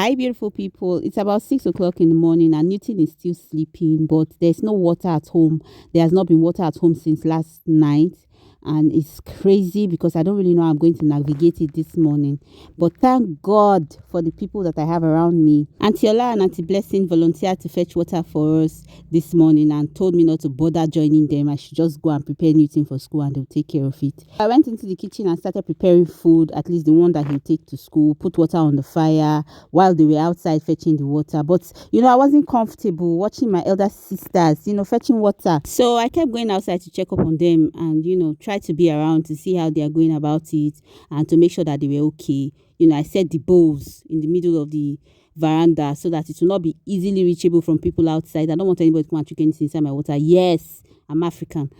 Hi, beautiful people. It's about 6 o'clock in the morning, and Newton is still sleeping, but there's no water at home. There has not been water at home since last night, and it's crazy because I don't really know how I'm going to navigate it this morning. But thank God for the people that I have around me. Auntie Ola and Auntie Blessing volunteered to fetch water for us this morning and told me not to bother joining them. I should just go and prepare Newton for school and they'll take care of it. I went into the kitchen and started preparing food, at least the one that he'll take to school, put water on the fire while they were outside fetching the water. But, I wasn't comfortable watching my elder sisters, fetching water. So I kept going outside to check up on them and, try to be around to see how they are going about it and to make sure that they were okay. I set the bowls in the middle of the veranda so that it will not be easily reachable from people outside. I don't want anybody to come and drink anything inside my water. Yes, I'm African.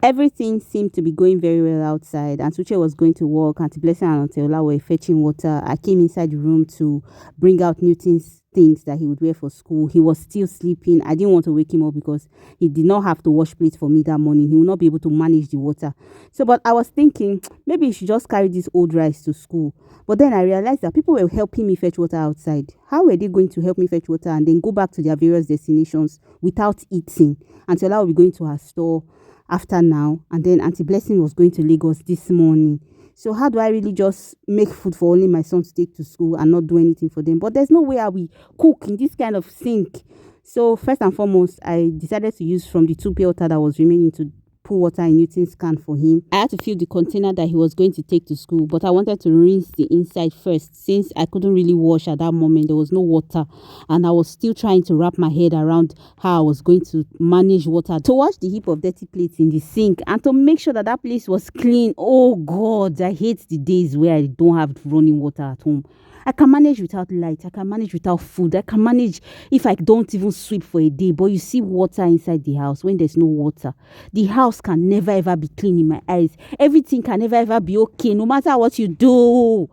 Everything seemed to be going very well outside. Aunt Uche was going to work. Auntie Blessing and Auntie Ola were fetching water. I came inside the room to bring out Newton's things that he would wear for school. He was still sleeping. I didn't want to wake him up because he did not have to wash plates for me that morning. He will not be able to manage the water. But I was thinking maybe he should just carry this old rice to school. But then I realized that people were helping me fetch water outside. How were they going to help me fetch water and then go back to their various destinations without eating? Auntie Ola will be going to her store after now, and then Auntie Blessing was going to Lagos this morning. So how do I really just make food for only my son to take to school and not do anything for them? But there's no way I will cook in this kind of sink. So first and foremost, I decided to use from the 2 pure water that was remaining to pour water in Newton's can for him. I had to fill the container that he was going to take to school, but I wanted to rinse the inside first since I couldn't really wash at that moment. There was no water and I was still trying to wrap my head around how I was going to manage water to wash the heap of dirty plates in the sink and to make sure that place was clean. Oh God, I hate the days where I don't have running water at home. I can manage without light. I can manage without food. I can manage if I don't even sweep for a day. But you see water inside the house when there's no water. The house can never ever be clean in my eyes. Everything can never ever be okay no matter what you do.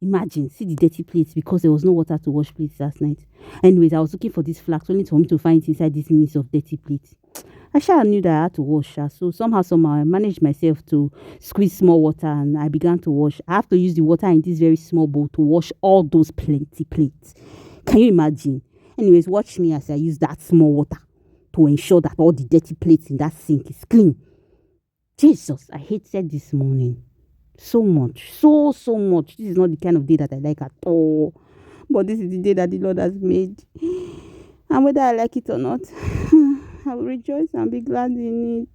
Imagine, see the dirty plates because there was no water to wash plates last night. Anyways, I was looking for this flask only for me to find it inside this mess of dirty plates. I knew that I had to wash. So somehow I managed myself to squeeze small water and I began to wash. I have to use the water in this very small bowl to wash all those plenty plates. Can you imagine? Anyways, watch me as I use that small water to ensure that all the dirty plates in that sink is clean. Jesus, I hated this morning. So much. So much. This is not the kind of day that I like at all. But this is the day that the Lord has made. And whether I like it or not, I will rejoice and be glad in it.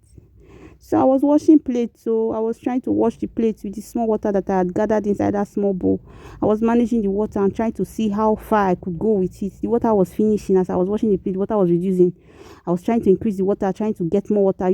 So I was washing plates. So I was trying to wash the plates with the small water that I had gathered inside that small bowl. I was managing the water and trying to see how far I could go with it. The water was finishing as I was washing the plate. The water was reducing. I was trying to increase the water, trying to get more water,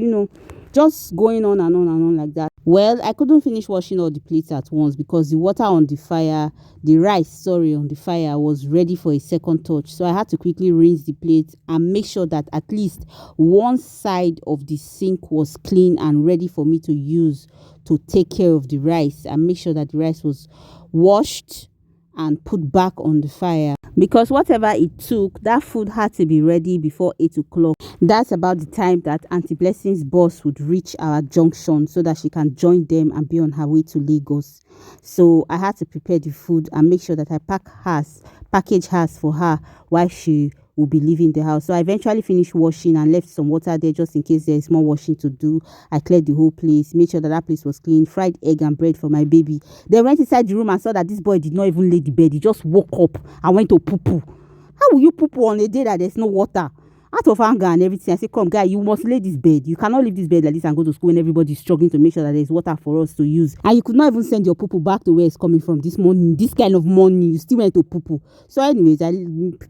just going on and on and on like that. Well, I couldn't finish washing all the plates at once because the water on the fire, the rice on the fire was ready for a second touch. So I had to quickly rinse the plate and make sure that at least one side of the sink was clean and ready for me to use to take care of the rice and make sure that the rice was washed and put back on the fire. Because whatever it took, that food had to be ready before 8 o'clock. That's about the time that Auntie Blessing's boss would reach our junction so that she can join them and be on her way to Lagos. So I had to prepare the food and make sure that I package hers for her while she will be leaving the house. So I eventually finished washing and left some water there just in case there is more washing to do. I cleared the whole place, made sure that place was clean, fried egg and bread for my baby. Then went inside the room and saw that this boy did not even lay the bed. He just woke up and went to poo-poo. How will you poo-poo on a day that there's no water? Out of anger and everything, I said, come, guy, you must lay this bed. You cannot leave this bed like this and go to school when everybody's struggling to make sure that there's water for us to use. And you could not even send your poo-poo back to where it's coming from this morning. This kind of morning, you still went to poo-poo. So anyways, I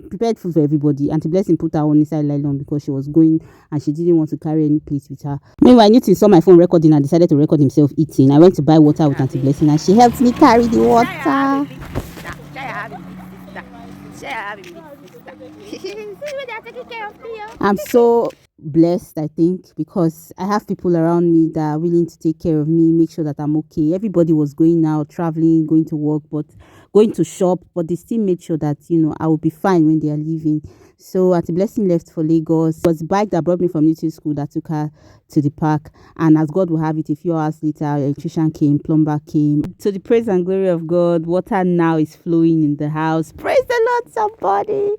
prepared food for everybody. Auntie Blessing put her on inside nylon because she was going and she didn't want to carry any plates with her. Meanwhile, Newton saw my phone recording and decided to record himself eating. I went to buy water with Auntie Blessing and she helped me carry the water. I'm so blessed, I think, because I have people around me that are willing to take care of me, make sure that I'm okay. Everybody was going out, traveling, going to work, but going to shop, but they still made sure that, I will be fine when they are leaving. So Auntie Blessing left for Lagos. It was the bike that brought me from Newton School that took her to the park. And as God will have it, a few hours later, electrician came, plumber came. To the praise and glory of God, water now is flowing in the house. Praise the Lord, somebody.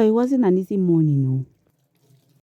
It wasn't an easy morning, no.